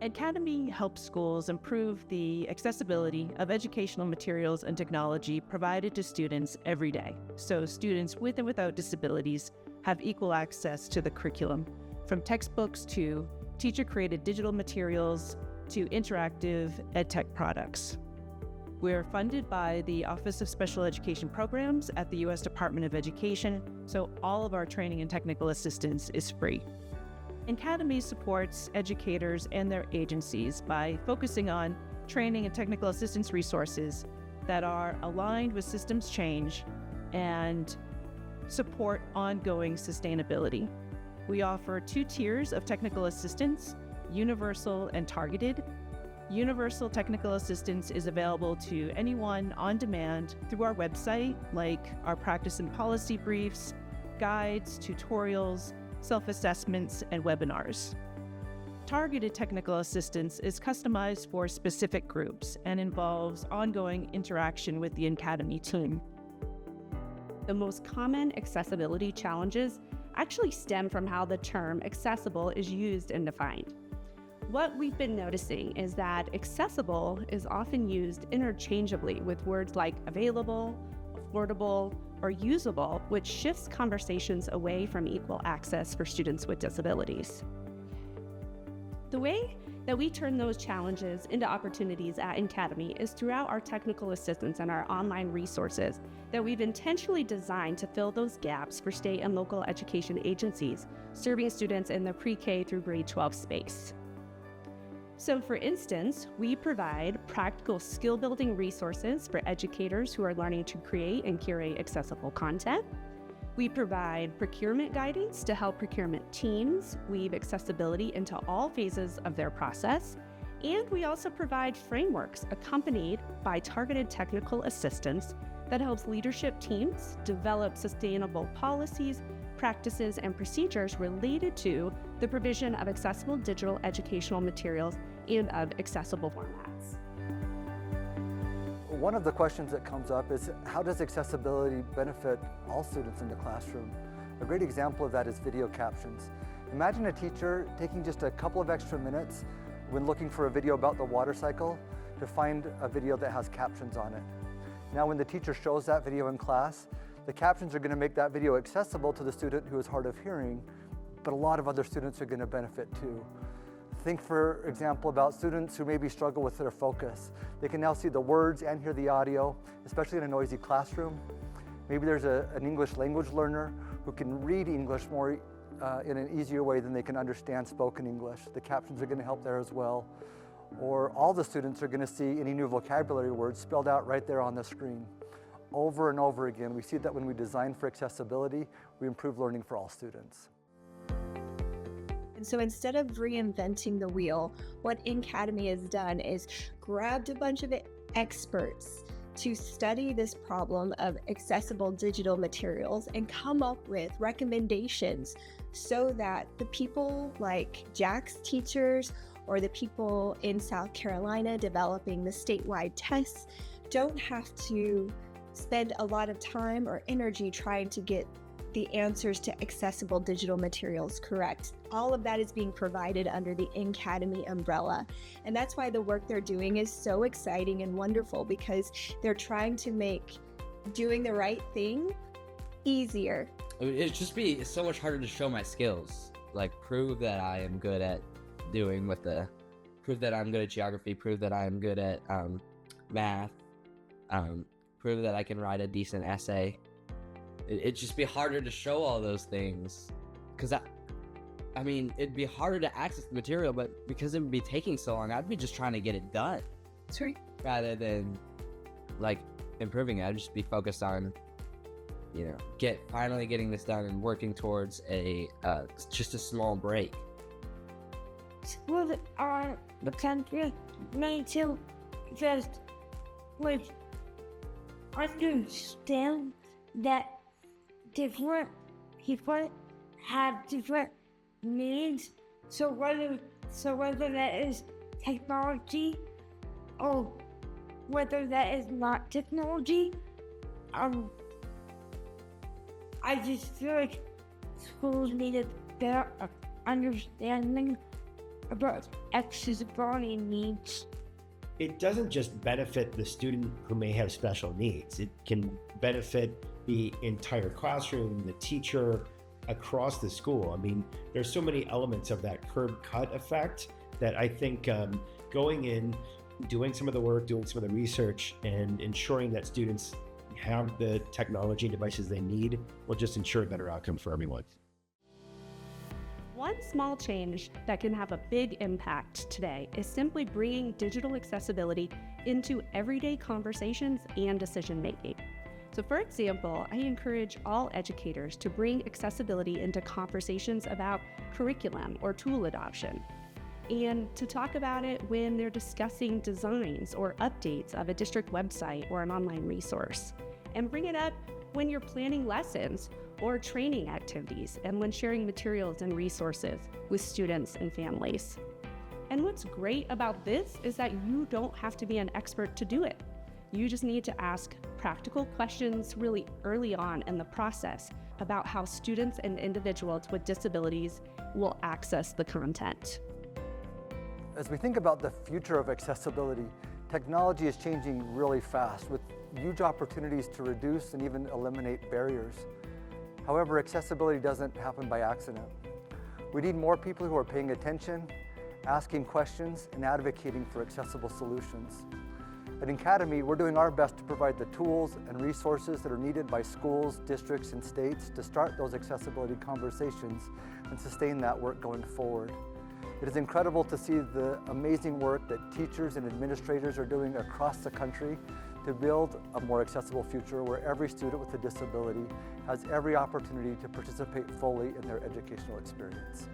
NCADEMI helps schools improve the accessibility of educational materials and technology provided to students every day, so students with and without disabilities have equal access to the curriculum, from textbooks to teacher-created digital materials to interactive edtech products. We're funded by the Office of Special Education Programs at the U.S. Department of Education, so all of our training and technical assistance is free. NCADEMI supports educators and their agencies by focusing on training and technical assistance resources that are aligned with systems change and support ongoing sustainability. We offer 2 tiers of technical assistance, universal and targeted. Universal technical assistance is available to anyone on demand through our website, like our practice and policy briefs, guides, tutorials, self-assessments, and webinars. Targeted technical assistance is customized for specific groups and involves ongoing interaction with the NCADEMI team. The most common accessibility challenges actually stem from how the term accessible is used and defined. What we've been noticing is that accessible is often used interchangeably with words like available, affordable, or usable, which shifts conversations away from equal access for students with disabilities. The way that we turn those challenges into opportunities at NCADEMI is throughout our technical assistance and our online resources that we've intentionally designed to fill those gaps for state and local education agencies serving students in the pre-K through grade 12 space. So for instance, we provide practical skill-building resources for educators who are learning to create and curate accessible content. We provide procurement guidance to help procurement teams weave accessibility into all phases of their process. And we also provide frameworks accompanied by targeted technical assistance that helps leadership teams develop sustainable policies, practices, and procedures related to the provision of accessible digital educational materials and of accessible formats. One of the questions that comes up is, how does accessibility benefit all students in the classroom? A great example of that is video captions. Imagine a teacher taking just a couple of extra minutes when looking for a video about the water cycle to find a video that has captions on it. Now when the teacher shows that video in class, the captions are going to make that video accessible to the student who is hard of hearing, but a lot of other students are going to benefit too. Think, for example, about students who maybe struggle with their focus. They can now see the words and hear the audio, especially in a noisy classroom. Maybe there's an English language learner who can read English more in an easier way than they can understand spoken English. The captions are going to help there as well. Or all the students are going to see any new vocabulary words spelled out right there on the screen. Over and over again, we see that when we design for accessibility, we improve learning for all students. And so instead of reinventing the wheel, what NCADEMI has done is grabbed a bunch of experts to study this problem of accessible digital materials and come up with recommendations so that the people like Jack's teachers or the people in South Carolina developing the statewide tests don't have to spend a lot of time or energy trying to get the answers to accessible digital materials correct. All of that is being provided under the NCADEMI umbrella. And that's why the work they're doing is so exciting and wonderful, because they're trying to make doing the right thing easier. It'd just be so much harder to show my skills, like prove that I am good at prove that I'm good at geography, prove that I'm good at math, prove that I can write a decent essay. It'd just be harder to show all those things, because I mean, it'd be harder to access the material, but because it would be taking so long, I'd be just trying to get it done. Sorry. Rather than like improving it, I'd just be focused on, finally getting this done and working towards just a small break. Schools around the country need to just understand that different people have different needs. So whether that is technology or whether that is not technology, I just feel like schools need a better understanding about accessibility needs? It doesn't just benefit the student who may have special needs. It can benefit the entire classroom, the teacher, across the school. I mean, there's so many elements of that curb cut effect that I think going in, doing some of the work, doing some of the research, and ensuring that students have the technology and devices they need will just ensure a better outcome for everyone. One small change that can have a big impact today is simply bringing digital accessibility into everyday conversations and decision making. So for example, I encourage all educators to bring accessibility into conversations about curriculum or tool adoption, and to talk about it when they're discussing designs or updates of a district website or an online resource. And bring it up when you're planning lessons or training activities and when sharing materials and resources with students and families. And what's great about this is that you don't have to be an expert to do it. You just need to ask practical questions really early on in the process about how students and individuals with disabilities will access the content. As we think about the future of accessibility, technology is changing really fast with huge opportunities to reduce and even eliminate barriers. However, accessibility doesn't happen by accident. We need more people who are paying attention, asking questions, and advocating for accessible solutions. At NCADEMI, we're doing our best to provide the tools and resources that are needed by schools, districts, and states to start those accessibility conversations and sustain that work going forward. It is incredible to see the amazing work that teachers and administrators are doing across the country to build a more accessible future where every student with a disability has every opportunity to participate fully in their educational experience.